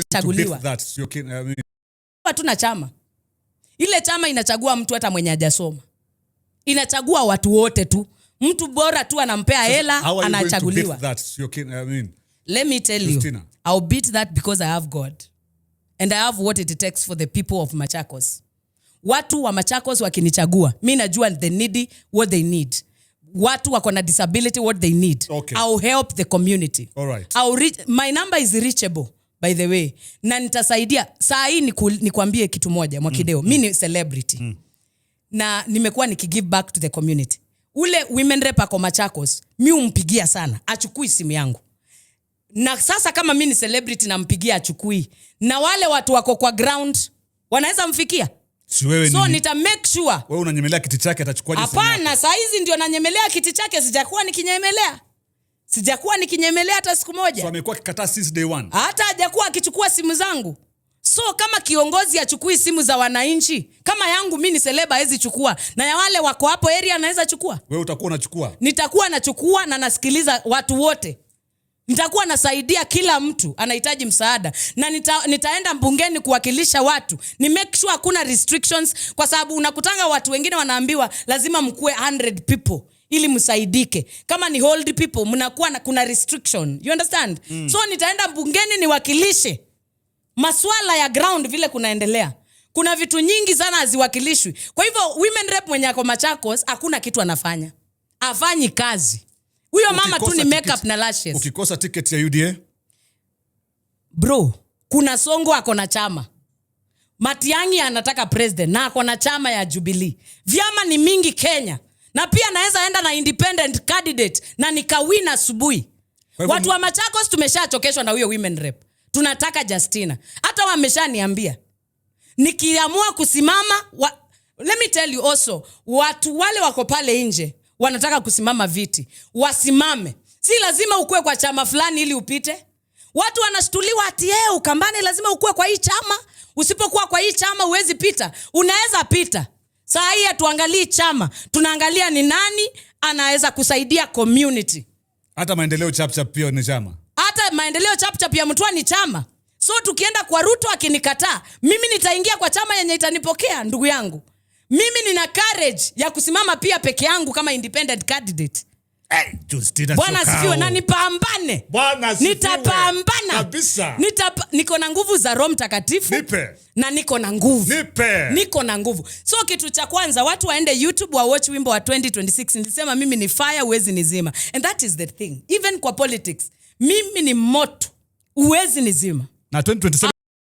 chaguliwa. Hatuna chama. Ile chama inachagua mtu hata mwenye hajasoma. Inachagua watu wote tu. Mtu bora tu anampea hela anachaguliwa. Let me tell you, I'll beat that because I have God. And I have what it takes for the people of Machakos. Watu wa Machakos wakinichagua, mimi najua the needy what they need. Watu wako na disability what they need. Okay. I'll help the community. All right. My number is reachable, by the way. Na nitasaidia. Saa hii nikwambie kitu moja, Mwakideo. Mimi ni celebrity. Na nimekuwa nikigive back to the community. Ule women rep ako Machakos, mimi umpigia sana. Achukui simu yangu. Na sasa kama mimi ni celebrity na mpigia achukui. Na wale watu wako kwa ground wanaweza mfikia. So nita make sure. Wewe unanyemelea kiti chake atachukuaje simu? Hapana, saa hizi ndio nanyemelea kiti chake, sijakuwa nikinyemelea. Sijakuwa nikinyemelea hata siku moja. So amekuwa akikataa since day one. Hata hajakuwa akichukua simu zangu. So kama kiongozi achukui simu za wananchi, kama yangu mimi ni celeb hawezi chukua, na ya wale wako hapo area anaweza chukua. Wewe utakuwa unachukua? Nitakuwa nachukua na nasikiliza watu wote. Nitakuwa nasaidia kila mtu anahitaji msaada, na nitaenda mbungeni kuwakilisha watu. Ni make sure hakuna restrictions, kwa sababu unakutanga watu wengine wanaambiwa lazima mkue 100 people ili msaidike. Kama ni hold people mnakuwa kuna restriction. You understand? So nitaenda mbungeni niwakilishe masuala ya ground vile kunaendelea. Kuna vitu nyingi sana haziwakilishwi. Kwa hivyo women rep mwenye ako Machakos hakuna kitu anafanya. Afanyi kazi. Huyo mama tu ni makeup na lashes. Ukikosa ticket ya UDA? Bro, kuna Songo ako na chama. Matiang'i anataka president na ako na chama ya Jubilee. Vyama ni mingi Kenya. Na pia naweza enda na independent candidate na nikawina asubuhi. Watu wa Machakos tumeshachokeshwa na huyo women rep. Tunataka Justina. Hata wameshaniambia. Nikiamua kusimama, let me tell you also, watu wale wako pale nje wanataka kusimama viti, wasimame. Si lazima ukue kwa chama fulani ili upite. Watu wanashtuliwa ati Ukambani lazima ukue kwa hii chama. Usipokuwa kwa hii chama huwezi pita. Unaweza pita. Saa hii tuangalie chama. Tunaangalia ni nani anaweza kusaidia community. Hata maendeleo chap pia ni chama. Hata maendeleo chap ya Mtwa ni chama. So tukienda kwa Ruto akinikataa, mimi nitaingia kwa chama yenye itanipokea, ndugu yangu. Mimi nina courage ya kusimama pia peke yangu kama independent candidate. Justina Bwana asifiwe na nipambane. Bwana asifiwe. Nitapambana. Kabisa. Niko na nguvu za Roho Mtakatifu. Nipe. Na niko na nguvu. Nipe. Niko na nguvu. So kitu cha kwanza watu waende YouTube wa watch wimbo wa 2026. Nilisema mimi ni fire, uwezi nizima. And that is the thing. Even kwa politics. Mimi ni moto, uwezi nizima. Na 2027